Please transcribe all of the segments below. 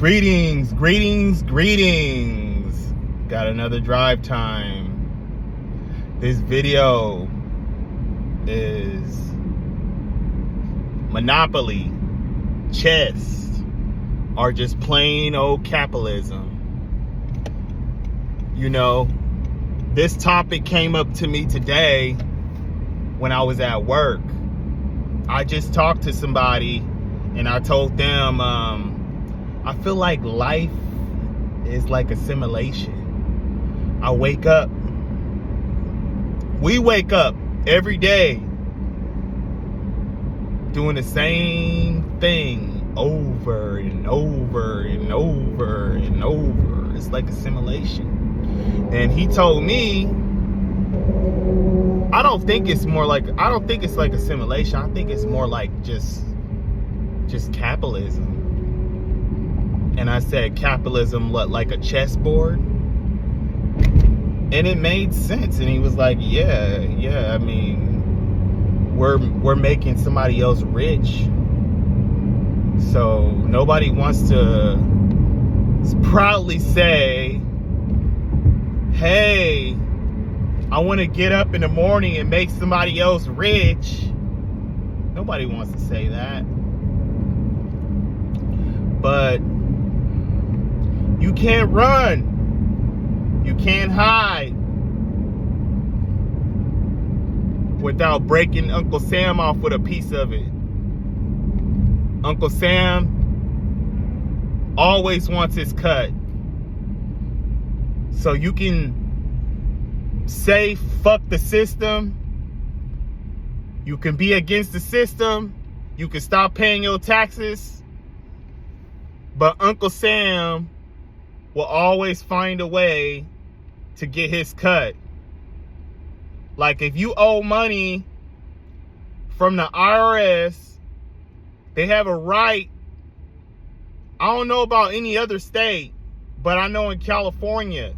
Greetings, greetings, greetings. Got another drive time. This video is Monopoly, chess, or just plain old capitalism. You know, this topic came up to me today when I was at work. I just talked to somebody and I told them, I feel like life is like a simulation. We wake up every day doing the same thing over and over and over and over. It's like a simulation. And he told me, I don't think it's like a simulation. I think it's more like just capitalism. And I said, capitalism looked like a chessboard? And it made sense. And he was like, yeah, I mean, we're making somebody else rich. So nobody wants to proudly say, hey, I want to get up in the morning and make somebody else rich. Nobody wants to say that. But you can't run. You can't hide without breaking Uncle Sam off with a piece of it. Uncle Sam always wants his cut. So you can say fuck the system. You can be against the system. You can stop paying your taxes. But Uncle Sam will always find a way to get his cut. Like if you owe money from the IRS, they have a right. I don't know about any other state, but I know in California,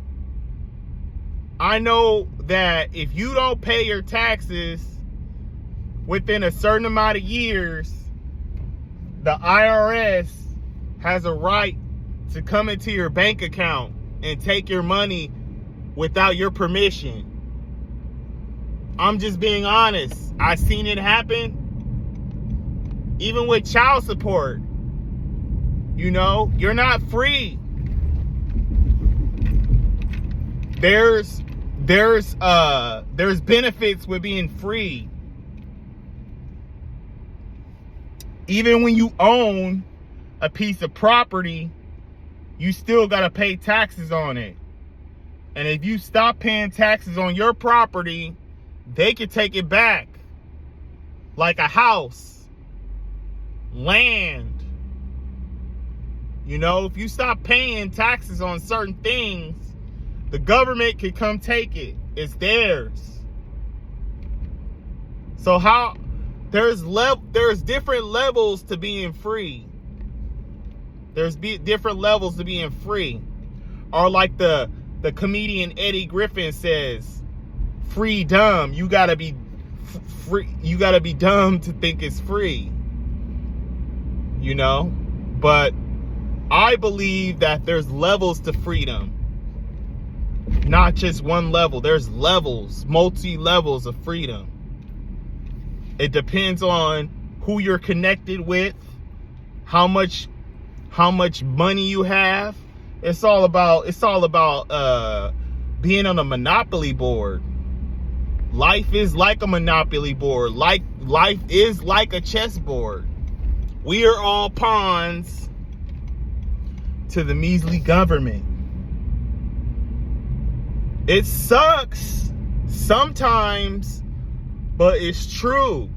I know that if you don't pay your taxes within a certain amount of years, the IRS has a right to come into your bank account and take your money without your permission. I'm just being honest. I've seen it happen. Even with child support. You know, you're not free. There's benefits with being free. Even when you own a piece of property, you still got to pay taxes on it. And if you stop paying taxes on your property, they can take it back. Like a house, land. You know, if you stop paying taxes on certain things, the government can come take it. It's theirs. So there's different levels to being free. There's different levels to being free. Or like the comedian Eddie Griffin says, free dumb. You gotta be free. You gotta be dumb to think it's free. You know? But I believe that there's levels to freedom. Not just one level. There's levels, multi-levels of freedom. It depends on who you're connected with, how much money you have. It's all about being on a monopoly board. Life is like a monopoly board. Life is like a chessboard. We are all pawns to the measly government. It sucks sometimes, but it's true.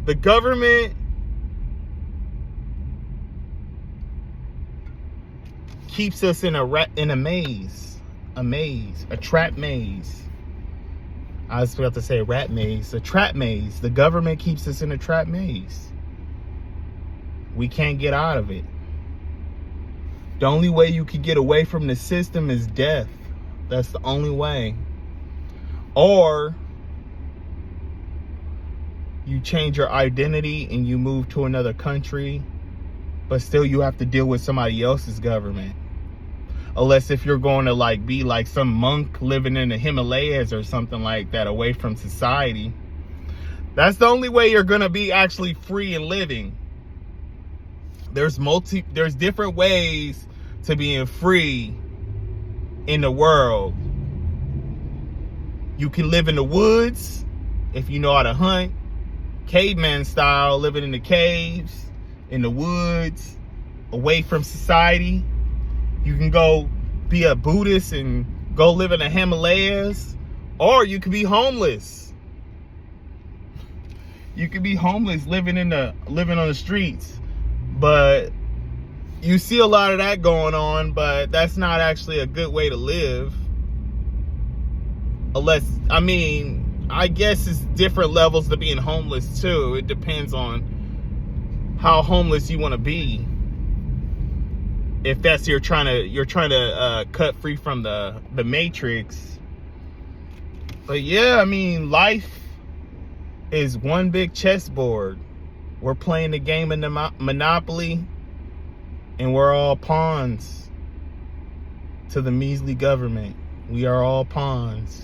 The government keeps us in a maze, a trap maze. I was about to say rat maze, a trap maze. The government keeps us in a trap maze. We can't get out of it. The only way you can get away from the system is death. That's the only way. Or you change your identity and you move to another country but still you have to deal with somebody else's government. Unless if you're going to like be like some monk living in the Himalayas or something like that, away from society. That's the only way you're going to be actually free and living. There's different ways to being free in the world. You can live in the woods if you know how to hunt, caveman style, living in the caves, in the woods, away from society. You can go be a Buddhist and go live in the Himalayas, or you can be homeless. You can be homeless, living on the streets. But you see a lot of that going on, but that's not actually a good way to live. Unless, I mean, I guess it's different levels to being homeless too. It depends on how homeless you want to be. If that's you're trying to cut free from the matrix. But yeah, I mean, life is one big chessboard. We're playing the game of Monopoly, and we're all pawns to the measly government. We are all pawns.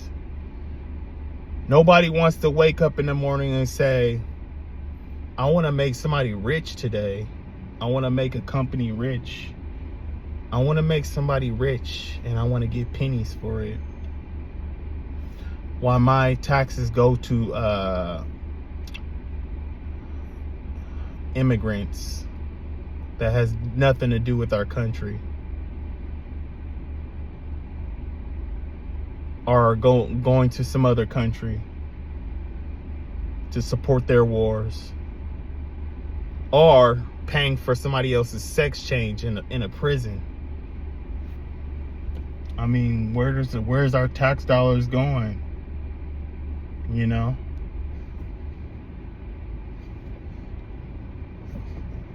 Nobody wants to wake up in the morning and say, I want to make somebody rich today. I want to make a company rich. I want to make somebody rich, and I want to get pennies for it. While my taxes go to immigrants that has nothing to do with our country, or going to some other country to support their wars, or paying for somebody else's sex change in a prison. I mean, where's our tax dollars going? You know?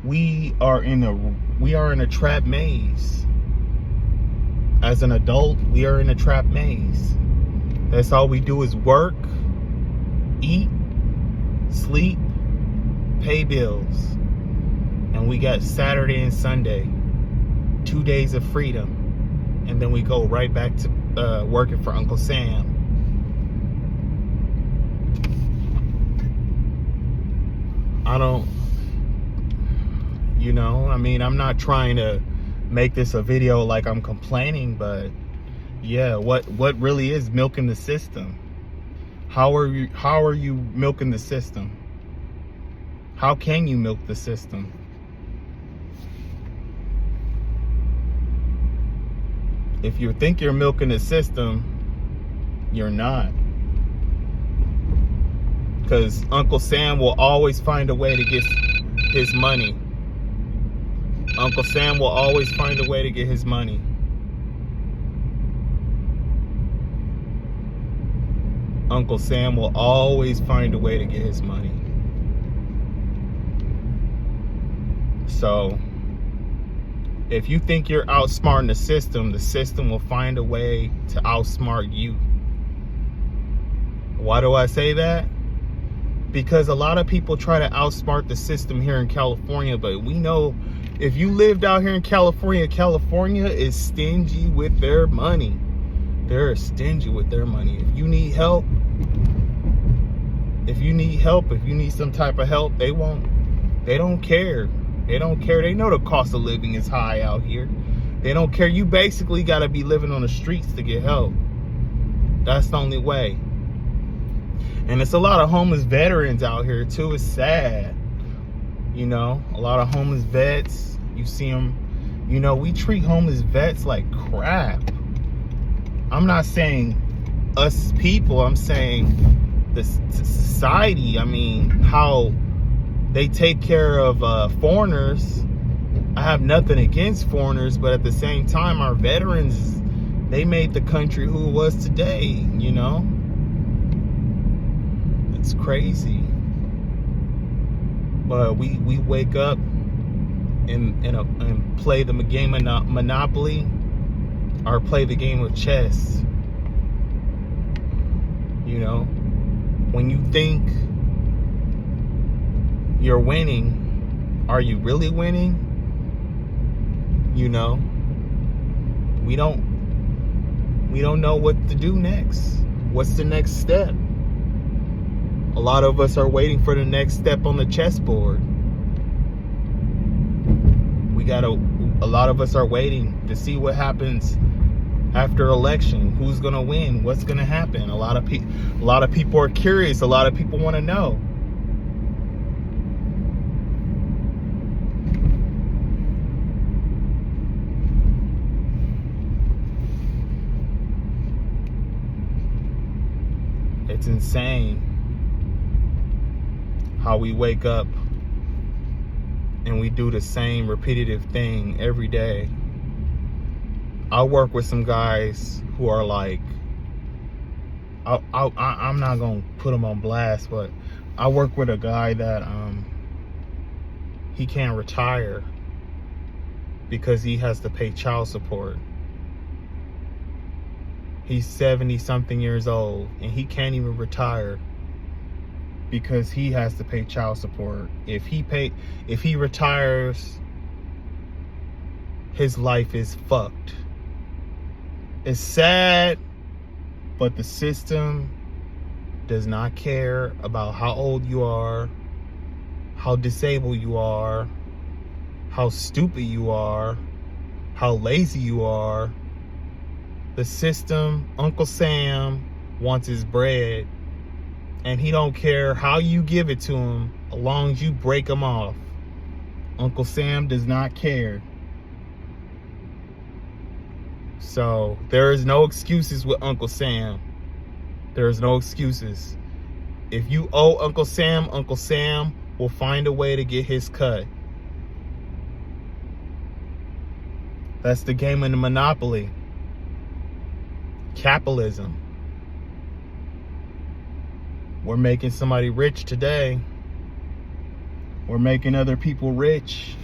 We are in a trap maze. As an adult, we are in a trap maze. That's all we do is work, eat, sleep, pay bills. And we got Saturday and Sunday, 2 days of freedom. And then we go right back to working for Uncle Sam. I mean, I'm not trying to make this a video like I'm complaining, but yeah, what really is milking the system? How are you milking the system? How can you milk the system? If you think you're milking the system, you're not. Because Uncle Sam will always find a way to get his money. Uncle Sam will always find a way to get his money. Uncle Sam will always find a way to get his money. So, if you think you're outsmarting the system will find a way to outsmart you. Why do I say that? Because a lot of people try to outsmart the system here in California, but we know if you lived out here in California, California is stingy with their money. They're stingy with their money. If you need help, if you need some type of help, they don't care. They don't care. They know the cost of living is high out here. They don't care. You basically got to be living on the streets to get help. That's the only way. And it's a lot of homeless veterans out here too. It's sad. You know, a lot of homeless vets. You see them. You know, we treat homeless vets like crap. I'm not saying us people. I'm saying the society. I mean, how they take care of foreigners. I have nothing against foreigners, but at the same time, our veterans, they made the country who it was today, you know? It's crazy. But we wake up and play the game of Monopoly, or play the game of chess. You know? When you think you're winning, are you really winning? You know, we don't know what to do next. What's the next step? A lot of us are waiting for the next step on the chessboard. A lot of us are waiting to see what happens after election. Who's gonna win? What's gonna happen? A lot of people are curious. A lot of people want to know. It's insane how we wake up and we do the same repetitive thing every day. I work with some guys who are like, I'm not gonna put them on blast, but I work with a guy that he can't retire because he has to pay child support. He's 70 something years old and he can't even retire because he has to pay child support. If he retires, his life is fucked. It's sad, but the system does not care about how old you are, how disabled you are, how stupid you are, how lazy you are. The system, Uncle Sam, wants his bread, and he don't care how you give it to him as long as you break him off. Uncle Sam does not care. So there is no excuses with Uncle Sam. There is no excuses. If you owe Uncle Sam will find a way to get his cut. That's the game of the monopoly. Capitalism. We're making somebody rich today. We're making other people rich.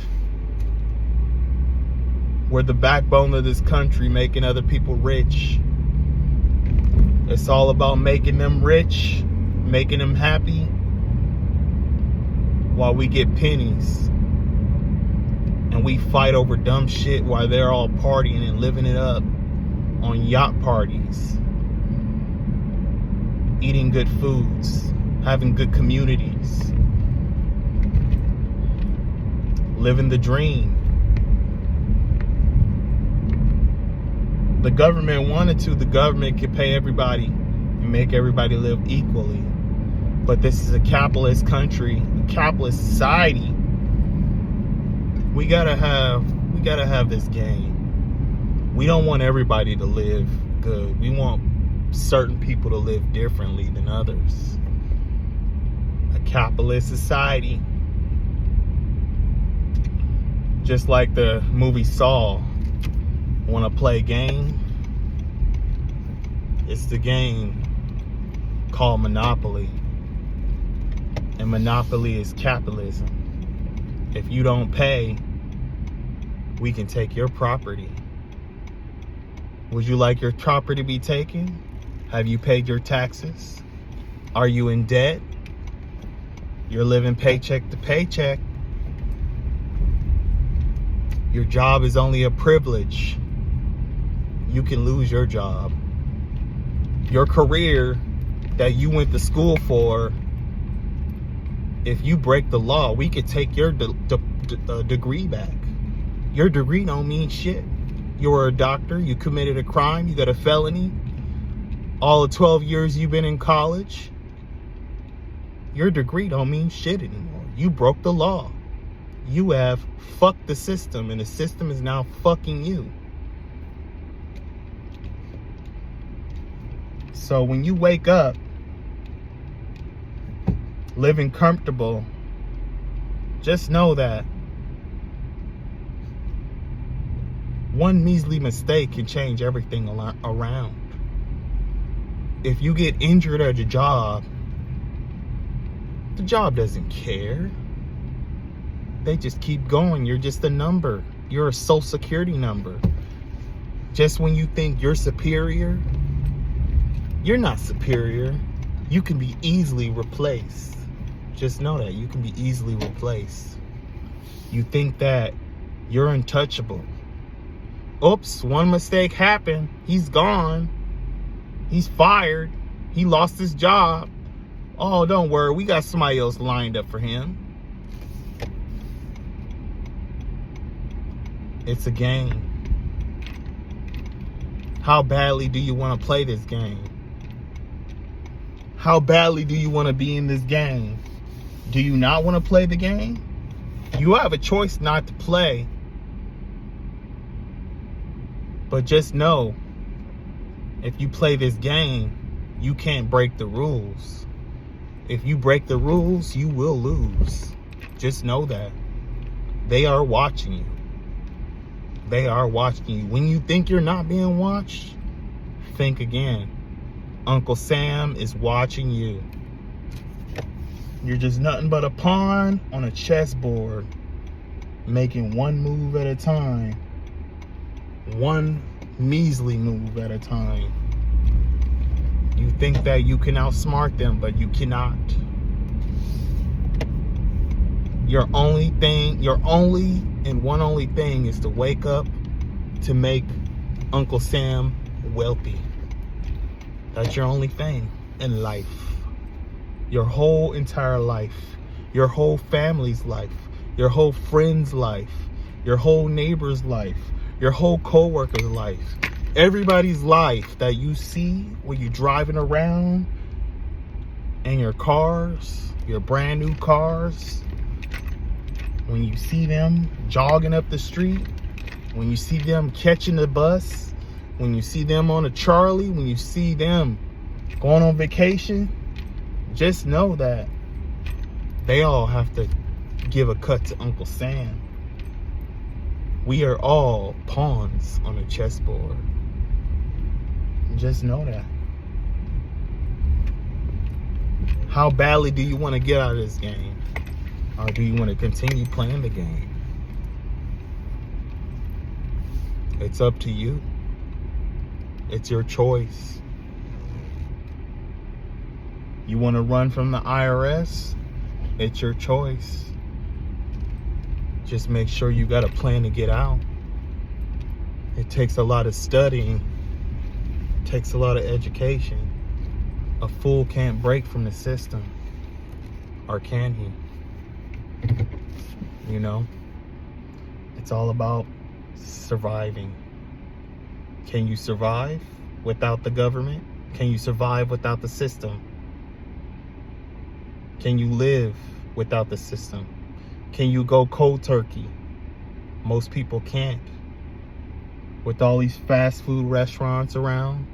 We're the backbone of this country, making other people rich. It's all about making them rich, making them happy, while we get pennies. And we fight over dumb shit while they're all partying and living it up on yacht parties, eating good foods, having good communities, living the dream. The government wanted to. The government could pay everybody and make everybody live equally. But this is a capitalist country, a capitalist society. We gotta have this game. We don't want everybody to live good. We want certain people to live differently than others. A capitalist society. Just like the movie Saw. Want to play a game? It's the game called Monopoly. And Monopoly is capitalism. If you don't pay, we can take your property. Would you like your property to be taken? Have you paid your taxes? Are you in debt? You're living paycheck to paycheck. Your job is only a privilege. You can lose your job. Your career that you went to school for, if you break the law, we could take your degree back. Your degree don't mean shit. You're a doctor, you committed a crime, you got a felony. All the 12 years you've been in college, your degree don't mean shit anymore. You broke the law. You have fucked the system, and the system is now fucking you. So when you wake up living comfortable, just know that one measly mistake can change everything around. If you get injured at your job, the job doesn't care. They just keep going. You're just a number. You're a social security number. Just when you think you're superior, you're not superior. You can be easily replaced. Just know that you can be easily replaced. You think that you're untouchable. Oops, one mistake happened. He's gone. He's fired. He lost his job. Oh, don't worry. We got somebody else lined up for him. It's a game. How badly do you want to play this game? How badly do you want to be in this game? Do you not want to play the game? You have a choice not to play. But just know, if you play this game, you can't break the rules. If you break the rules, you will lose. Just know that. They are watching you. They are watching you. When you think you're not being watched, think again. Uncle Sam is watching you. You're just nothing but a pawn on a chessboard, making one move at a time. One measly move at a time. You think that you can outsmart them, but you cannot. Your only and one only thing is to wake up to make Uncle Sam wealthy. That's your only thing in life. Your whole entire life, your whole family's life, your whole friend's life, your whole neighbor's life, your whole co-worker's life, everybody's life that you see when you're driving around in your cars, your brand new cars, when you see them jogging up the street, when you see them catching the bus, when you see them on a Charlie, when you see them going on vacation, just know that they all have to give a cut to Uncle Sam. We are all pawns on a chessboard. Just know that. How badly do you want to get out of this game? Or do you want to continue playing the game? It's up to you. It's your choice. You want to run from the IRS? It's your choice. Just make sure you got a plan to get out. It takes a lot of studying. It takes a lot of education. A fool can't break from the system. Or can he? You know? It's all about surviving. Can you survive without the government? Can you survive without the system? Can you live without the system? Can you go cold turkey? Most people can't. With all these fast food restaurants around,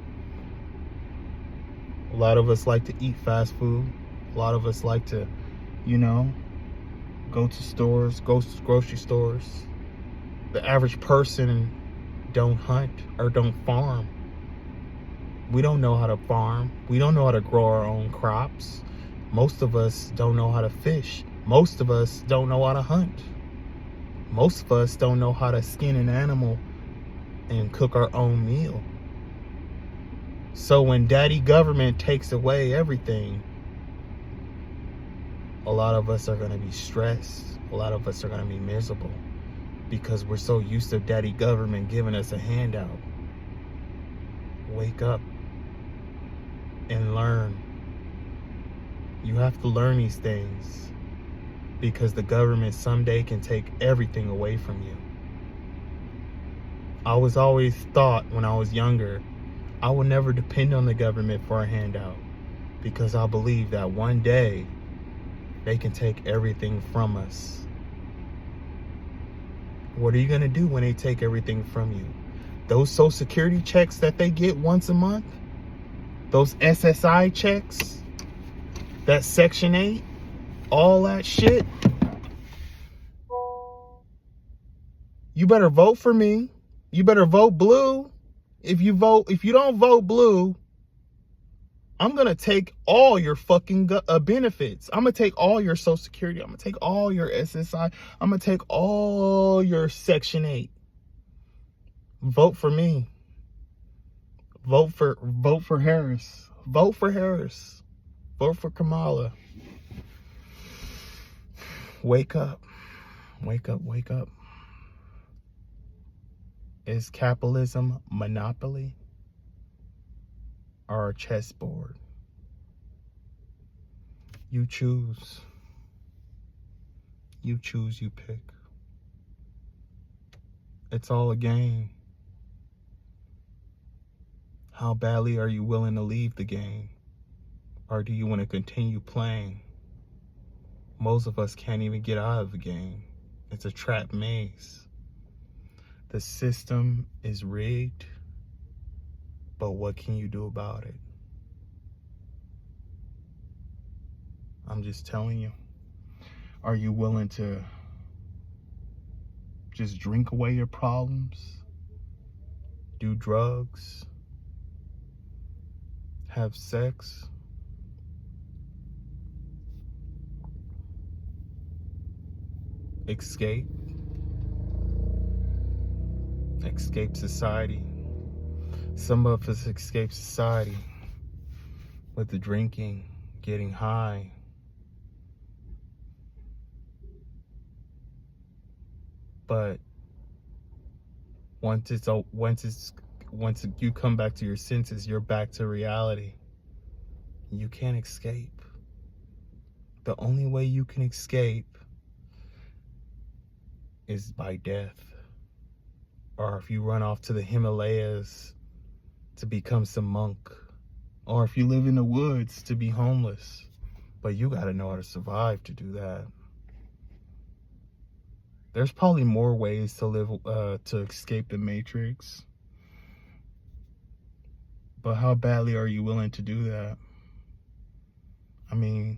a lot of us like to eat fast food. A lot of us like to, go to stores, go to grocery stores. The average person don't hunt or don't farm. We don't know how to farm. We don't know how to grow our own crops. Most of us don't know how to fish. Most of us don't know how to hunt. Most of us don't know how to skin an animal and cook our own meal. So when daddy government takes away everything, a lot of us are going to be stressed. A lot of us are going to be miserable because we're so used to daddy government giving us a handout. Wake up and learn. You have to learn these things because the government someday can take everything away from you. I was always thought when I was younger, I would never depend on the government for a handout because I believe that one day they can take everything from us. What are you going to do when they take everything from you? Those Social Security checks that they get once a month, those SSI checks, that Section 8, all that shit, you better vote for me. You better vote blue. If you don't vote blue, I'm going to take all your fucking benefits. I'm going to take all your Social Security. I'm going to take all your SSI. I'm going to take all your Section 8. Vote for me. Vote for Harris. Vote for Harris. Vote for Kamala. Wake up. Wake up, wake up. Is capitalism monopoly or a chessboard? You choose. You choose, you pick. It's all a game. How badly are you willing to leave the game? Or do you want to continue playing? Most of us can't even get out of the game. It's a trap maze. The system is rigged, but what can you do about it? I'm just telling you. Are you willing to just drink away your problems? Do drugs? Have sex? Escape? Escape society. Some of us escape society with the drinking, getting high. But once you come back to your senses, you're back to reality. You can't escape. The only way you can escape is by death. Or if you run off to the Himalayas to become some monk. Or if you live in the woods to be homeless. But you gotta know how to survive to do that. There's probably more ways to live, to escape the matrix. But how badly are you willing to do that? I mean,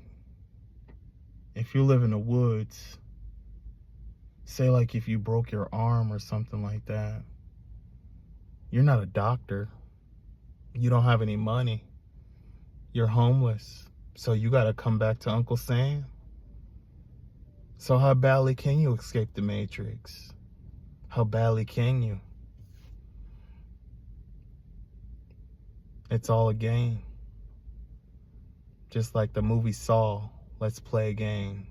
if you live in the woods, say like if you broke your arm or something like that, you're not a doctor. You don't have any money. You're homeless. So you gotta come back to Uncle Sam. So how badly can you escape the matrix? How badly can you? It's all a game. Just like the movie Saw, let's play a game.